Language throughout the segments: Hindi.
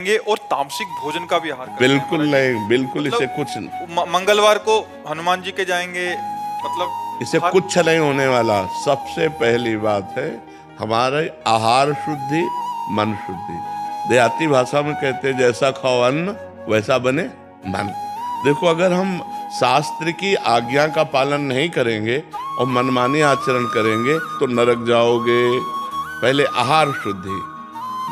और तामसिक भोजन का भी आहार करते हैं बिल्कुल महाराज जी। नहीं, बिल्कुल मतलब इसे कुछ मंगलवार को हनुमान जी के जाएंगे, मतलब इसे कुछ नहीं होने वाला। सबसे पहली बात है हमारे आहार शुद्धि, मन शुद्धि। देहाती भाषा में कहते हैं जैसा खाओ अन्न वैसा बने मन। देखो, अगर हम शास्त्र की आज्ञा का पालन नहीं करेंगे और मनमानी आचरण करेंगे तो नरक जाओगे। पहले आहार शुद्धि,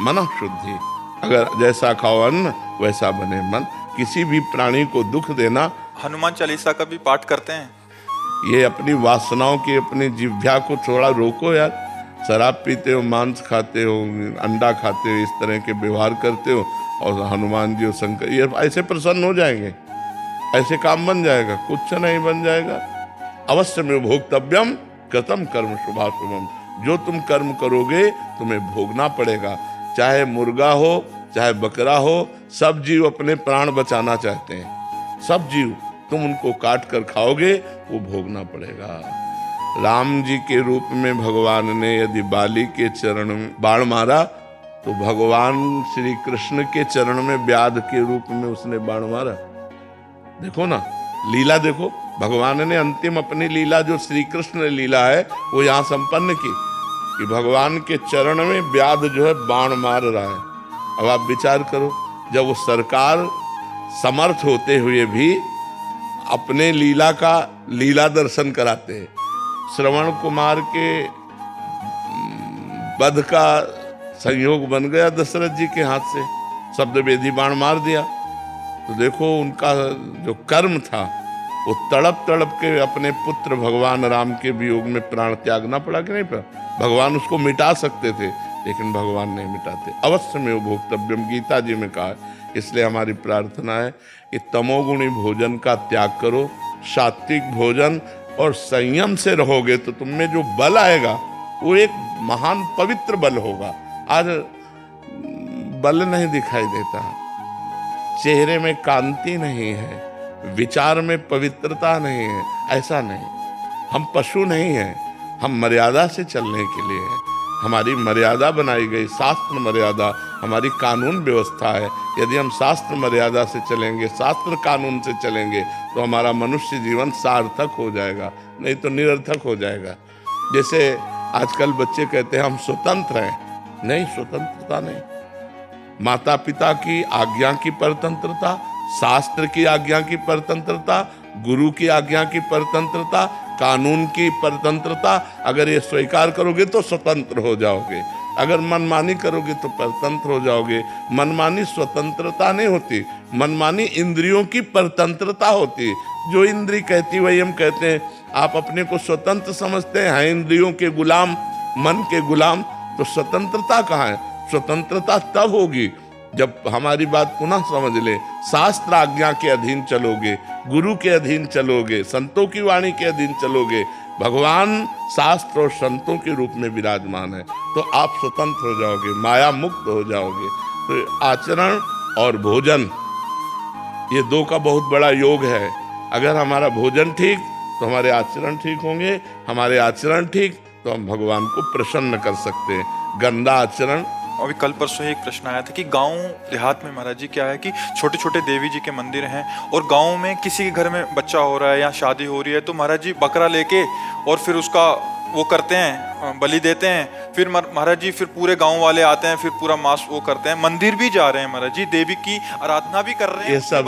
मन शुद्धि। अगर जैसा खाओ अन्न वैसा बने मन। किसी भी प्राणी को दुख देना, हनुमान चालीसा का भी पाठ करते हैं। ये अपनी वासनाओं की, अपनी जिह्वा को थोड़ा रोको यार। शराब पीते हो, मांस खाते हो, अंडा खाते हो, इस तरह के व्यवहार करते हो और हनुमान जी और शंकर ये ऐसे प्रसन्न हो जाएंगे, ऐसे काम बन जाएगा? कुछ नहीं बन जाएगा। अवश्य में भोक्तव्यम कृतम कर्म शुभाशुभम। जो तुम कर्म करोगे तुम्हें भोगना पड़ेगा। चाहे मुर्गा हो, चाहे बकरा हो, सब जीव अपने प्राण बचाना चाहते हैं। सब जीव, तुम उनको काट कर खाओगे वो भोगना पड़ेगा। राम जी के रूप में भगवान ने यदि बाली के चरण में बाण मारा तो भगवान श्री कृष्ण के चरण में व्याध के रूप में उसने बाण मारा। देखो ना, लीला देखो। भगवान ने अंतिम अपनी लीला जो श्री कृष्ण लीला है वो यहाँ संपन्न की कि भगवान के चरण में व्याध जो है बाण मार रहा है। अब आप विचार करो, जब वो सरकार समर्थ होते हुए भी अपने लीला का लीला दर्शन कराते हैं। श्रवण कुमार के वध का संयोग बन गया दशरथ जी के हाथ से, शब्द वेदी बाण मार दिया। तो देखो उनका जो कर्म था वो तड़प तड़प के अपने पुत्र भगवान राम के वियोग में प्राण त्यागना पड़ा कि नहीं पड़ा? भगवान उसको मिटा सकते थे लेकिन भगवान नहीं मिटाते। अवश्य में वो भोक्तव्यम गीता जी में कहा है। इसलिए हमारी प्रार्थना है कि तमोगुणी भोजन का त्याग करो, सात्विक भोजन और संयम से रहोगे तो तुम में जो बल आएगा वो एक महान पवित्र बल होगा। आज बल नहीं दिखाई देता, चेहरे में कांति नहीं है, विचार में पवित्रता नहीं है। ऐसा नहीं, हम पशु नहीं हैं, हम मर्यादा से चलने के लिए हैं। हमारी मर्यादा बनाई गई, शास्त्र मर्यादा हमारी कानून व्यवस्था है। यदि हम शास्त्र मर्यादा से चलेंगे, शास्त्र कानून से चलेंगे तो हमारा मनुष्य जीवन सार्थक हो जाएगा, नहीं तो निरर्थक हो जाएगा। जैसे आजकल बच्चे कहते हैं हम स्वतंत्र हैं। नहीं, स्वतंत्रता नहीं। माता पिता की आज्ञा की परतंत्रता, शास्त्र की आज्ञा की परतंत्रता, गुरु की आज्ञा की परतंत्रता, कानून की परतंत्रता, अगर ये स्वीकार करोगे तो स्वतंत्र हो जाओगे। अगर मनमानी करोगे तो परतंत्र हो जाओगे। मनमानी स्वतंत्रता नहीं होती, मनमानी इंद्रियों की परतंत्रता होती। जो इंद्री कहती वही हम कहते हैं। आप अपने को स्वतंत्र समझते हैं, इंद्रियों के गुलाम, मन के गुलाम, तो स्वतंत्रता कहाँ है? स्वतंत्रता तब होगी जब हमारी बात पुनः समझ ले। शास्त्र आज्ञा के अधीन चलोगे, गुरु के अधीन चलोगे, संतों की वाणी के अधीन चलोगे। भगवान शास्त्र और संतों के रूप में विराजमान है तो आप स्वतंत्र हो जाओगे, माया मुक्त हो जाओगे। तो आचरण और भोजन, ये दो का बहुत बड़ा योग है। अगर हमारा भोजन ठीक तो हमारे आचरण ठीक होंगे, हमारे आचरण ठीक तो हम भगवान को प्रसन्न कर सकते हैं। गंदा आचरण। अभी कल परसों ही एक प्रश्न आया था कि गांव देहात में महाराज जी क्या है कि छोटे छोटे देवी जी के मंदिर हैं और गांव में किसी के घर में बच्चा हो रहा है या शादी हो रही है तो महाराज जी बकरा लेके और फिर उसका वो करते हैं, बलि देते हैं। फिर महाराज जी फिर पूरे गांव वाले आते हैं, फिर पूरा मांस वो करते हैं। मंदिर भी जा रहे हैं महाराज जी, देवी की आराधना भी कर रहे हैं। ये सब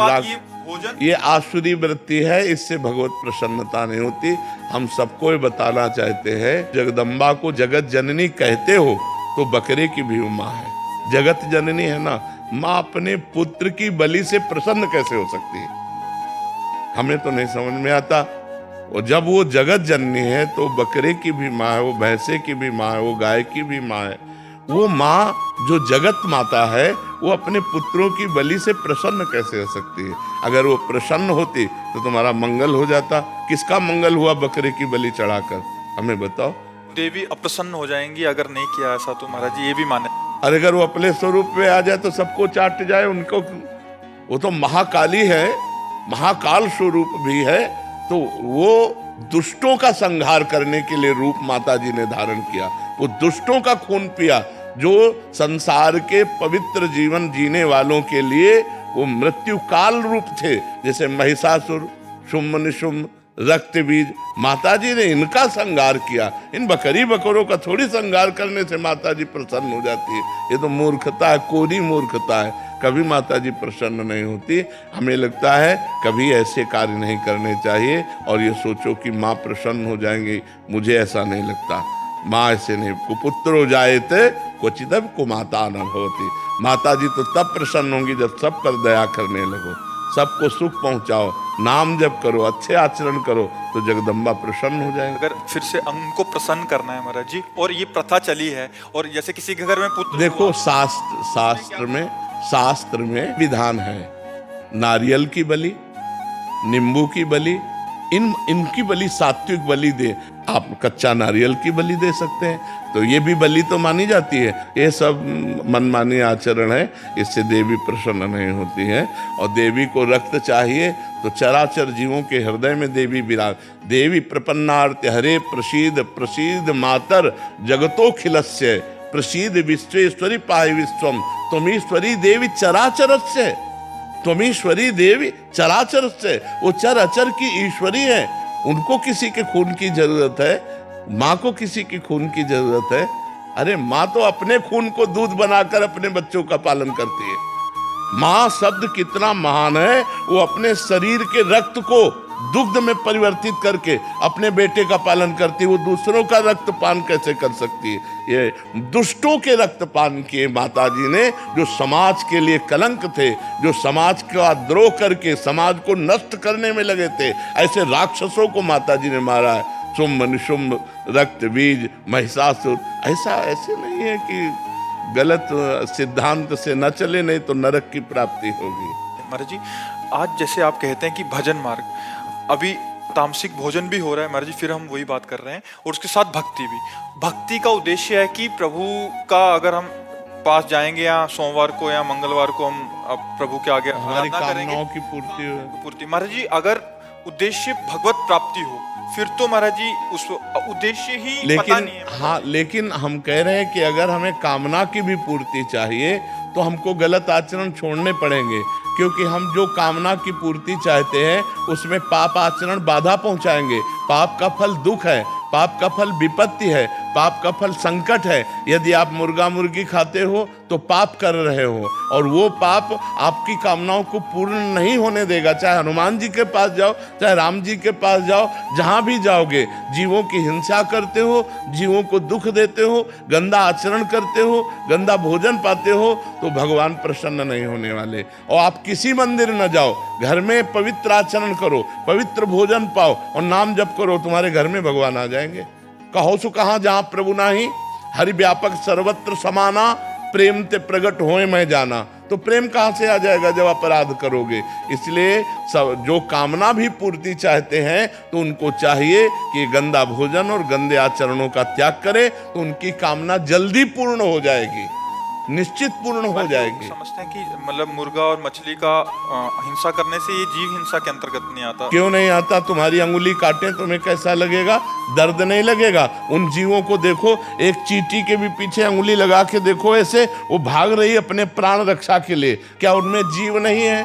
भोजन, ये आसुरी वृत्ति है, इससे भगवत प्रसन्नता नहीं होती। हम सबको बताना चाहते हैं, जगदम्बा को जगत जननी कहते हो तो बकरे की भी माँ है। जगत जननी है ना, माँ अपने पुत्र की बलि से प्रसन्न कैसे हो सकती है? हमें तो नहीं समझ में आता। और जब वो जगत जननी है तो बकरे की भी माँ है, वो भैंसे की भी माँ है, वो गाय की भी माँ है। वो माँ जो जगत माता है वो अपने पुत्रों की बलि से प्रसन्न कैसे हो सकती है? अगर वो प्रसन्न होती तो तुम्हारा मंगल हो जाता। किसका मंगल हुआ बकरे की बलि चढ़ाकर? हमें बताओ। देवी अप्रसन्न हो जाएंगी अगर नहीं किया ऐसा, तो महाराज जी ये भी माने। अरे अगर वो अपने स्वरूप में आ जाए तो सबको चाट जाए उनको। वो तो महाकाली है, महाकाल स्वरूप भी है। तो वो दुष्टों का संहार करने के लिए रूप माता जी ने धारण किया। वो दुष्टों का खून पिया जो संसार के पवित्र जीवन जीने वालों के लिए वो मृत्यु काल रूप थे, जैसे महिषासुर, शुम्भ निशुम्भ, रक्त बीज, माता जी ने इनका संहार किया। इन बकरी बकरों का थोड़ी संहार करने से माता जी प्रसन्न हो जाती है। ये तो मूर्खता है, कोरी मूर्खता है। कभी माता जी प्रसन्न नहीं होती। हमें लगता है कभी ऐसे कार्य नहीं करने चाहिए और ये सोचो कि माँ प्रसन्न हो जाएंगी, मुझे ऐसा नहीं लगता। माँ ऐसे नहीं, कुपुत्रो जायते क्वचिदपि कुमाता न भवति। माता जी तो तब प्रसन्न होंगी जब सब पर दया करने लगो, सबको सुख पहुंचाओ, नाम जप करो, अच्छे आचरण करो, तो जगदम्बा प्रसन्न हो जाएगी। अगर फिर से उनको प्रसन्न करना है महाराज जी, और ये प्रथा चली है, और जैसे किसी के घर में पुत्र देखो शास्त्र में विधान है, नारियल की बलि, नींबू की बलि, इनकी बलि सात्विक बलि दे। आप कच्चा नारियल की बलि दे सकते हैं, तो ये भी बलि तो मानी जाती है। ये सब मनमानी आचरण है, इससे देवी प्रसन्न नहीं होती है। और देवी को रक्त चाहिए तो चराचर जीवों के हृदय में देवी विराज। देवी प्रपन्नार्थ हरे प्रसीद प्रसीद मातर जगतोखिलस्य प्रसीद विश्वेश्वरी पाहि विश्वम त्वमीश्वरी देवी चराचरस्य। त्वमीश्वरी देवी चराचरस्य, वो चर अचर की ईश्वरी है। उनको किसी के खून की जरूरत है, माँ को किसी की खून की जरूरत है। अरे माँ तो अपने खून को दूध बनाकर अपने बच्चों का पालन करती है। माँ शब्द कितना महान है, वो अपने शरीर के रक्त को दुग्ध में परिवर्तित करके अपने बेटे का पालन करती है। वो दूसरों का रक्त पान कैसे कर सकती है? ये दुष्टों के रक्त पान किए माता जी ने, जो समाज के लिए कलंक थे, जो समाज का द्रोह करके समाज को नष्ट करने में लगे थे। ऐसे राक्षसों को माता जी ने मारा है। शुम्भ निशुम्भ, रक्त बीज, महिषासुर। ऐसे नहीं है कि गलत सिद्धांत से न चले, नहीं तो नरक की प्राप्ति होगी। महाराज जी, आज जैसे आप कहते हैं कि भजन मार्ग, अभी तामसिक भोजन भी हो रहा है महाराज जी, फिर हम वही बात कर रहे हैं, और उसके साथ भक्ति भी। भक्ति का उद्देश्य है कि प्रभु का अगर हम पास जाएंगे या सोमवार को या मंगलवार को हम प्रभु के आगे हमारी कामनाओं की पूर्ति। महाराज जी, अगर उद्देश्य भगवत प्राप्ति हो, फिर तो महाराज जी उस उद्देश्य ही पता नहीं है। हाँ, लेकिन हम कह रहे हैं कि अगर हमें कामना की भी पूर्ति चाहिए तो हमको गलत आचरण छोड़ने पड़ेंगे, क्योंकि हम जो कामना की पूर्ति चाहते हैं उसमें पाप आचरण बाधा पहुंचाएंगे। पाप का फल दुख है, पाप का फल विपत्ति है, पाप का फल संकट है। यदि आप मुर्गा मुर्गी खाते हो तो पाप कर रहे हो, और वो पाप आपकी कामनाओं को पूर्ण नहीं होने देगा। चाहे हनुमान जी के पास जाओ, चाहे राम जी के पास जाओ, जहां भी जाओगे जीवों की हिंसा करते हो, जीवों को दुख देते हो, गंदा आचरण करते हो, गंदा भोजन पाते हो, तो भगवान प्रसन्न नहीं होने वाले। और आप किसी मंदिर न जाओ, घर में पवित्र आचरण करो, पवित्र भोजन पाओ और नाम जप करो, तुम्हारे घर में भगवान आ जाएंगे। कहो सो कहाँ जहाँ प्रभु नाही, हरि व्यापक सर्वत्र समाना, प्रेम ते प्रगट होए मैं जाना। तो प्रेम कहाँ से आ जाएगा जब अपराध करोगे? इसलिए सब जो कामना भी पूर्ति चाहते हैं तो उनको चाहिए कि गंदा भोजन और गंदे आचरणों का त्याग करें, तो उनकी कामना जल्दी पूर्ण हो जाएगी, निश्चित पूर्ण हो जाएगी। समझते हैं कि मतलब मुर्गा और मछली का हिंसा करने से ये जीव हिंसा के अंतर्गत नहीं आता। क्यों नहीं आता? तुम्हारी अंगुली काटे तुम्हें कैसा लगेगा? दर्द नहीं लगेगा? उन जीवों को देखो, एक चींटी के भी पीछे अंगुली लगा के देखो, ऐसे वो भाग रही अपने प्राण रक्षा के लिए। क्या उनमें जीव नहीं है?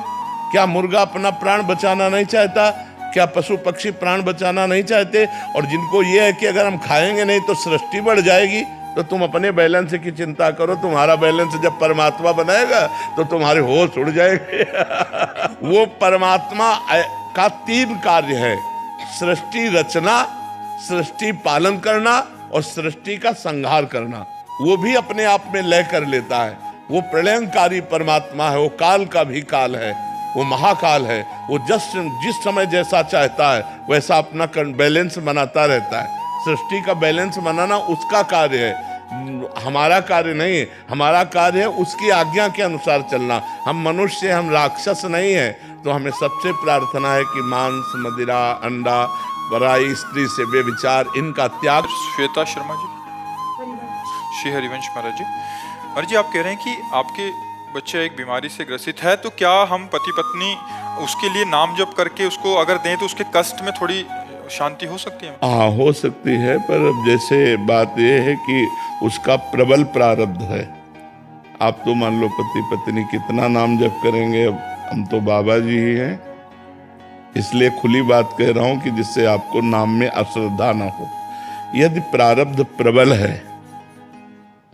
क्या मुर्गा अपना प्राण बचाना नहीं चाहता? क्या पशु पक्षी प्राण बचाना नहीं चाहते? और जिनको ये है कि अगर हम खाएंगे नहीं तो सृष्टि बढ़ जाएगी, तो तुम अपने बैलेंस की चिंता करो। तुम्हारा बैलेंस जब परमात्मा बनाएगा तो तुम्हारे होश उड़ जाएंगे। वो परमात्मा का 3 कार्य है: सृष्टि रचना, सृष्टि पालन करना और सृष्टि का संहार करना। वो भी अपने आप में लय कर लेता है। वो प्रलयंकारी परमात्मा है, वो काल का भी काल है, वो महाकाल है। वो जिस समय जैसा चाहता है वैसा अपना बैलेंस बनाता रहता है। सृष्टि का बैलेंस बनाना उसका कार्य है, हमारा कार्य नहीं है। हमारा कार्य है उसकी आज्ञा के अनुसार चलना। हम मनुष्य, हम राक्षस नहीं है। तो हमें सबसे प्रार्थना है कि मांस, मदिरा, अंडा, पराई स्त्री से बेविचार, इनका त्याग। श्वेता शर्मा जी, श्री हरिवंश महाराज जी। महाराज जी, आप कह रहे हैं कि आपके बच्चे एक बीमारी से ग्रसित है, तो क्या हम पति पत्नी उसके लिए नाम जप करके उसको अगर दें तो उसके कष्ट में थोड़ी शांति हो सकती है? हाँ, हो सकती है, पर अब जैसे बात यह है कि उसका प्रबल प्रारब्ध है। आप तो मान लो पति पत्नी कितना नाम जप करेंगे, अब हम तो बाबा जी ही हैं, इसलिए खुली बात कह रहा हूं कि जिससे आपको नाम में अश्रद्धा ना हो। यदि प्रारब्ध प्रबल है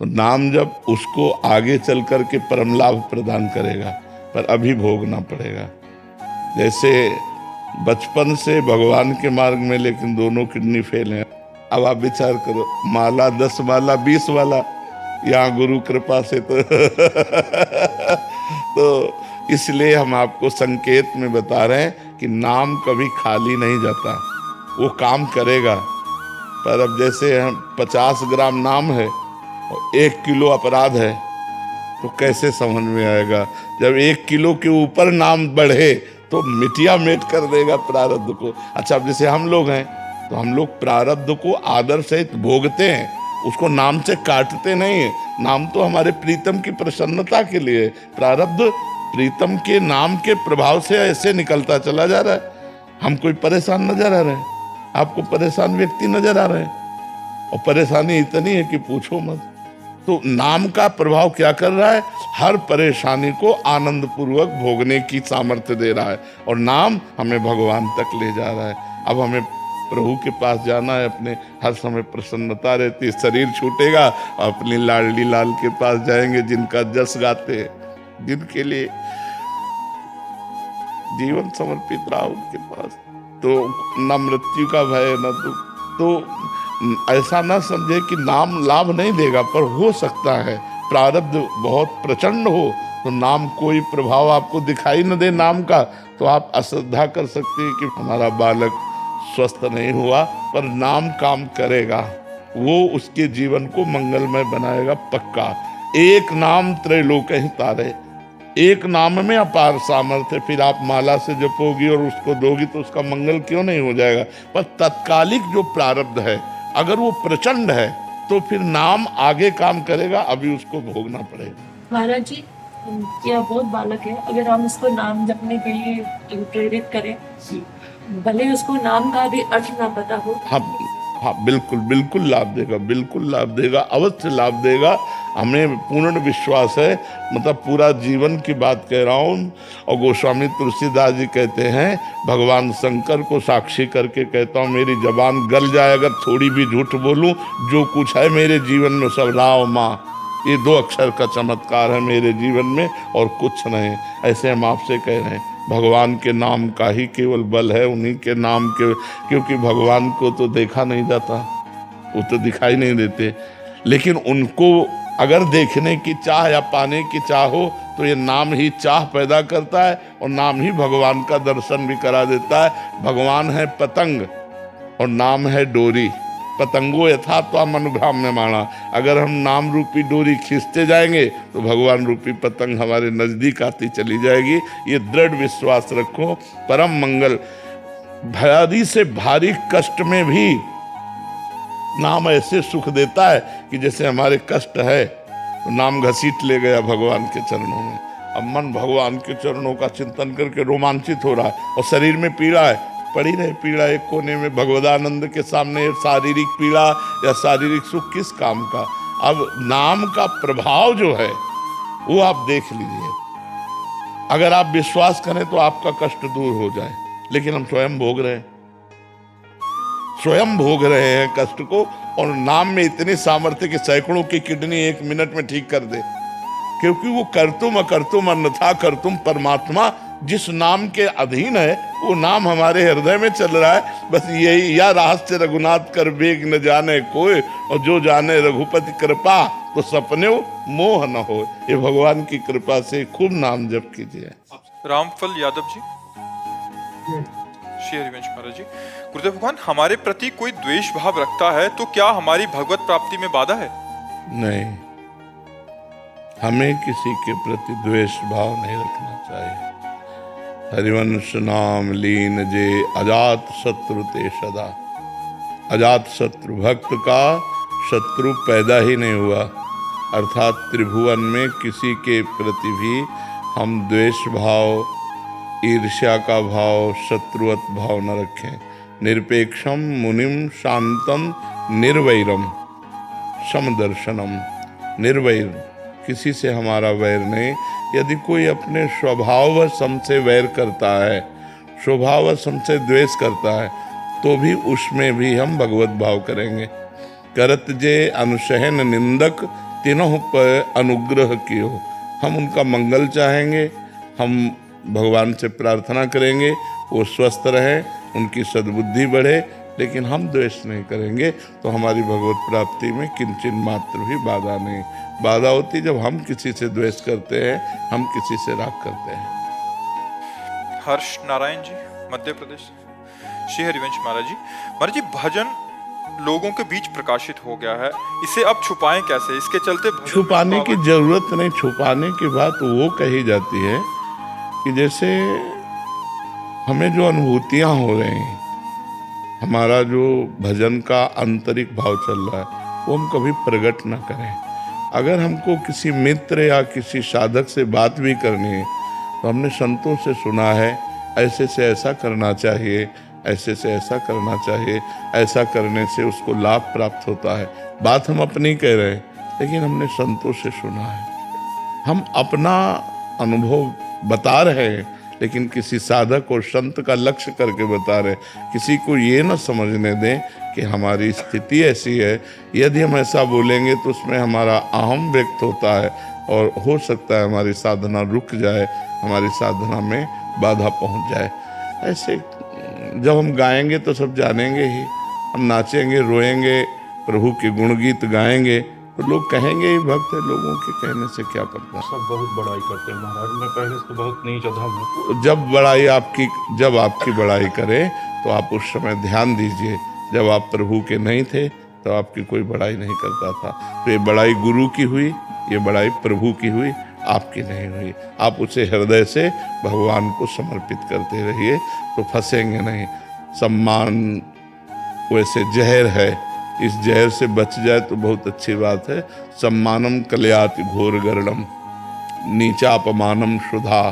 तो नाम जब उसको आगे चल करके परम लाभ प्रदान करेगा, पर अभी भोगना पड़ेगा। जैसे बचपन से भगवान के मार्ग में, लेकिन दोनों किडनी फेल हैं। अब आप विचार करो, माला 10 माला 20 वाला, यहाँ गुरु कृपा से तो इसलिए हम आपको संकेत में बता रहे हैं कि नाम कभी खाली नहीं जाता, वो काम करेगा। पर अब जैसे हम 50 ग्राम नाम है और 1 किलो अपराध है, तो कैसे समझ में आएगा? जब 1 किलो के ऊपर नाम बढ़े तो मिटिया मेट कर देगा प्रारब्ध को। अच्छा, अब जैसे हम लोग हैं तो हम लोग प्रारब्ध को आदर सहित भोगते हैं, उसको नाम से काटते नहीं है। नाम तो हमारे प्रीतम की प्रसन्नता के लिए, प्रारब्ध प्रीतम के नाम के प्रभाव से ऐसे निकलता चला जा रहा है। हम कोई परेशान नजर आ रहे हैं, आपको परेशान व्यक्ति नजर आ रहे हैं, और परेशानी इतनी है कि पूछो मत। तो नाम का प्रभाव क्या कर रहा है? हर परेशानी को आनंद पूर्वक भोगने की सामर्थ्य दे रहा है, और नाम हमें भगवान तक ले जा रहा है। अब हमें प्रभु के पास जाना है, अपने हर समय प्रसन्नता रहती है। शरीर छूटेगा, अपनी लाडली लाल के पास जाएंगे, जिनका जस गाते हैं, जिनके लिए जीवन समर्पित रहा उनके पास। तो न मृत्यु का भय न दुख। तो ऐसा ना समझे कि नाम लाभ नहीं देगा, पर हो सकता है प्रारब्ध बहुत प्रचंड हो तो नाम कोई प्रभाव आपको दिखाई न दे नाम का, तो आप अश्रद्धा कर सकते हैं कि हमारा बालक स्वस्थ नहीं हुआ, पर नाम काम करेगा, वो उसके जीवन को मंगलमय बनाएगा पक्का। एक नाम त्रैलोक ही तारे, एक नाम में अपार सामर्थ्य। फिर आप माला से जपोगी और उसको दोगी तो उसका मंगल क्यों नहीं हो जाएगा? पर तत्कालिक जो प्रारब्ध है, अगर वो प्रचंड है तो फिर नाम आगे काम करेगा, अभी उसको भोगना पड़ेगा। महाराज जी, यह बहुत बालक है, अगर हम उसको नाम जपने के लिए प्रेरित करें, भले उसको नाम का भी अर्थ ना पता हो। हाँ हाँ, बिल्कुल बिल्कुल लाभ देगा, बिल्कुल लाभ देगा, अवश्य लाभ देगा, हमें पूर्ण विश्वास है। मतलब पूरा जीवन की बात कह रहा हूँ। और गोस्वामी तुलसीदास जी कहते हैं, भगवान शंकर को साक्षी करके कहता हूँ, मेरी जबान गल जाए अगर थोड़ी भी झूठ बोलूँ, जो कुछ है मेरे जीवन में सब राव माँ, ये 2 अक्षर का चमत्कार है मेरे जीवन में, और कुछ नहीं। ऐसे हम आपसे कह रहे हैं, भगवान के नाम का ही केवल बल है, उन्हीं के नाम के, क्योंकि भगवान को तो देखा नहीं जाता, वो तो दिखाई नहीं देते, लेकिन उनको अगर देखने की चाह या पाने की चाह हो तो ये नाम ही चाह पैदा करता है, और नाम ही भगवान का दर्शन भी करा देता है। भगवान है पतंग और नाम है डोरी, पतंगो यथा त्वाम अनुग्राम्य माणा। अगर हम नाम रूपी डोरी खींचते जाएंगे तो भगवान रूपी पतंग हमारे नजदीक आती चली जाएगी। ये दृढ़ विश्वास रखो। परम मंगल, भारी से भारी कष्ट में भी नाम ऐसे सुख देता है कि जैसे हमारे कष्ट है तो नाम घसीट ले गया भगवान के चरणों में। अब मन भगवान के चरणों का चिंतन करके रोमांचित हो रहा है, और शरीर में पीड़ा है, पड़ी रहे पीड़ा एक कोने में, भगवदानंद के सामने शारीरिक पीड़ा या शारीरिक सुख किस काम का। अब नाम का प्रभाव जो है वो आप देख लीजिए। अगर आप विश्वास करें तो आपका कष्ट दूर हो जाए, लेकिन हम स्वयं भोग रहे हैं, स्वयं भोग रहे हैं कष्ट को। और नाम में इतनी सामर्थ्य कि सैकड़ों की किडनी 1 मिनट में ठीक कर दे, क्योंकि वो कर्तुम अकर्तुम अन्यथा कर्तुम परमात्मा जिस नाम के अधीन है, वो नाम हमारे हृदय में चल रहा है। बस यही, या रहस्य रघुनाथ कर बेग न जाने कोई, और जो जाने रघुपति कृपा तो सपने मोह न हो। ये भगवान की कृपा से खूब नाम जप कीजिए। रामफल यादव जी, श्री हरिवंश महाराज जी, गुरुदेव भगवान हमारे प्रति कोई द्वेष भाव रखता है तो क्या हमारी भगवत प्राप्ति में बाधा है? नहीं, हमें किसी के प्रति द्वेष भाव नहीं रखना चाहिए। हरिवंश नाम लीन जे अजात शत्रु ते सदा। अजात शत्रु, भक्त का शत्रु पैदा ही नहीं हुआ, अर्थात त्रिभुवन में किसी के प्रति भी हम द्वेष भाव, ईर्ष्या का भाव, शत्रुवत भाव न रखें। निरपेक्षम मुनिम शांतम निर्वैरम समदर्शनम। निर्वैर, किसी से हमारा वैर नहीं। यदि कोई अपने स्वभाववश हमसे वैर करता है, स्वभाववश हमसे द्वेष करता है, तो भी उसमें भी हम भगवत भाव करेंगे। करत जे अनुशहन निंदक तीनों पर अनुग्रह कियो। हम उनका मंगल चाहेंगे, हम भगवान से प्रार्थना करेंगे वो स्वस्थ रहें, उनकी सद्बुद्धि बढ़े, लेकिन हम द्वेष नहीं करेंगे तो हमारी भगवत प्राप्ति में किंचित मात्र भी बाधा नहीं। बाधा होती जब हम किसी से द्वेष करते हैं, हम किसी से राग करते हैं। हर्ष नारायण जी, मध्य प्रदेश। श्री हरिवंश महाराज जी, भजन लोगों के बीच प्रकाशित हो गया है, इसे अब छुपाएं कैसे? इसके चलते छुपाने की जरूरत नहीं। छुपाने की बात वो कही जाती है कि जैसे हमें जो अनुभूतियां हो रही हैं, हमारा जो भजन का आंतरिक भाव चल रहा है, वो हम कभी प्रकट ना करें। अगर हमको किसी मित्र या किसी साधक से बात भी करनी है तो हमने संतों से सुना है ऐसे से ऐसा करना चाहिए, ऐसे से ऐसा करना चाहिए, ऐसा करने से उसको लाभ प्राप्त होता है। बात हम अपनी कह रहे हैं, लेकिन हमने संतों से सुना है। हम अपना अनुभव बता रहे हैं, लेकिन किसी साधक और संत का लक्ष्य करके बता रहे। किसी को ये न समझने दें कि हमारी स्थिति ऐसी है। यदि हम ऐसा बोलेंगे तो उसमें हमारा अहम व्यक्त होता है और हो सकता है हमारी साधना रुक जाए, हमारी साधना में बाधा पहुंच जाए। ऐसे जब हम गाएंगे तो सब जानेंगे ही, हम नाचेंगे, रोएंगे, प्रभु के गुणगीत गाएंगे तो लोग कहेंगे ही भक्त है। लोगों के कहने से क्या पड़ता है? सब बहुत बड़ाई करते हैं महाराज, मैं पहले से बहुत नीच अधम हूँ। जब आपकी बड़ाई करे तो आप उस समय ध्यान दीजिए, जब आप प्रभु के नहीं थे तो आपकी कोई बड़ाई नहीं करता था। तो ये बड़ाई गुरु की हुई, ये बड़ाई प्रभु की हुई, आपकी नहीं हुई। आप उसे हृदय से भगवान को समर्पित करते रहिए तो फंसेंगे नहीं। सम्मान वैसे जहर है, इस जहर से बच जाए तो बहुत अच्छी बात है। सम्मानम कलयाति घोर गरड़म नीचा अपमानम शुधा।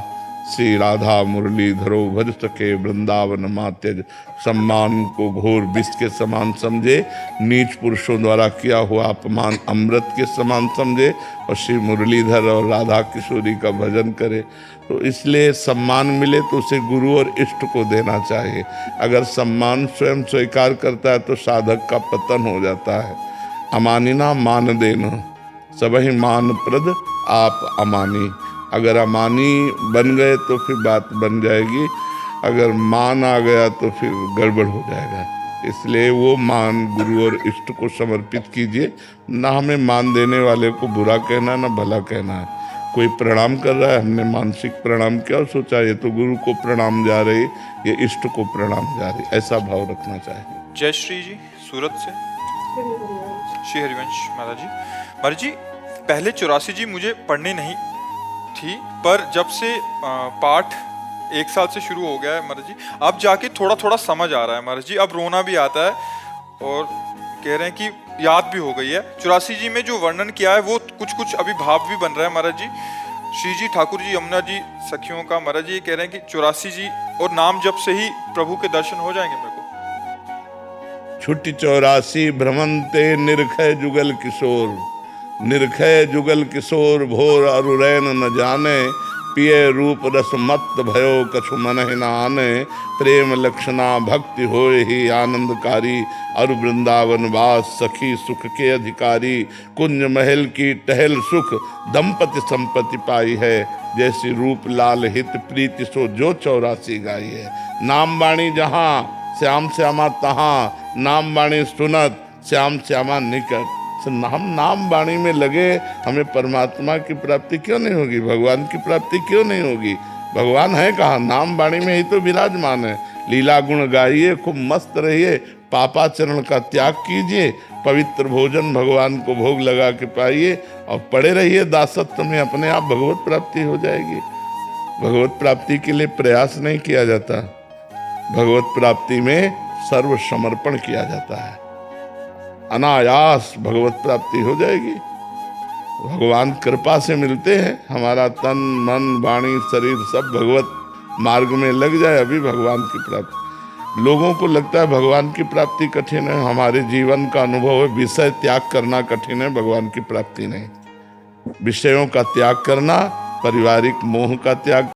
श्री राधा मुरलीधरो भज सके वृंदावन मात्यज। सम्मान को घोर विष के समान समझे, नीच पुरुषों द्वारा किया हुआ अपमान अमृत के समान समझे और श्री मुरलीधर और राधा किशोरी का भजन करे। तो इसलिए सम्मान मिले तो उसे गुरु और इष्ट को देना चाहिए। अगर सम्मान स्वयं स्वीकार करता है तो साधक का पतन हो जाता है। अमानिना मान देना, सबहि मान प्रद आप अमानी। अगर अमानी बन गए तो फिर बात बन जाएगी, अगर मान आ गया तो फिर गड़बड़ हो जाएगा। इसलिए वो मान गुरु और इष्ट को समर्पित कीजिए। ना हमें मान देने वाले को बुरा कहना, ना भला कहना है। कोई प्रणाम कर रहा है, हमने मानसिक प्रणाम किया और सोचा ये तो गुरु को प्रणाम जा रही, ये इष्ट को प्रणाम जा रही, ऐसा भाव रखना चाहिए। जय श्री जी, सूरत से। श्री हरिवंश महाराज जी, पहले 84 जी मुझे पढ़नी नहीं थी, पर जब से पाठ 1 साल से शुरू हो गया है महाराज जी, अब जाके थोड़ा थोड़ा समझ आ रहा है महाराज जी। अब रोना भी आता है और कह रहे हैं कि याद भी हो गई है। 84 जी में जो वर्णन किया है वो कुछ कुछ अभी भाव भी बन रहा है महाराज जी। श्री जी ठाकुर जी यमुना जी सखियों का महाराज जी कह रहे हैं कि 84 जी और नाम जप से ही प्रभु के दर्शन हो जाएंगे मेरे को। छुट्टी 84 भ्रमंते निरखय जुगल किशोर। निरखय जुगल किशोर भोर अरुरैन न जाने। पिय रूप रस मत भयो कछु मनहि न आने। प्रेम लक्षणा भक्ति होय ही आनंदकारी। अरु वृंदावन वास सखी सुख के अधिकारी। कुंज महल की टहल सुख दंपति संपत्ति पाई है। जैसी रूप लाल हित प्रीति सो जो 84 गाई है। नाम बाणी जहाँ श्याम श्यामा तहाँ। नाम बाणी सुनत श्याम श्यामा निकट। हम नाम वाणी में लगे, हमें परमात्मा की प्राप्ति क्यों नहीं होगी, भगवान की प्राप्ति क्यों नहीं होगी? भगवान है कहाँ? नाम वाणी में ही तो विराजमान है। लीला गुण गाइए, खूब मस्त रहिए, पापाचरण का त्याग कीजिए, पवित्र भोजन भगवान को भोग लगा के पाइए और पड़े रहिए दासत्व में। अपने आप भगवत प्राप्ति हो जाएगी। भगवत प्राप्ति के लिए प्रयास नहीं किया जाता, भगवत प्राप्ति में सर्व समर्पण किया जाता है। अनायास भगवत प्राप्ति हो जाएगी। भगवान कृपा से मिलते हैं। हमारा तन मन वाणी शरीर सब भगवत मार्ग में लग जाए, अभी भगवान की प्राप्ति। लोगों को लगता है भगवान की प्राप्ति कठिन है। हमारे जीवन का अनुभव है विषय त्याग करना कठिन है, भगवान की प्राप्ति नहीं। विषयों का त्याग करना, पारिवारिक मोह का त्याग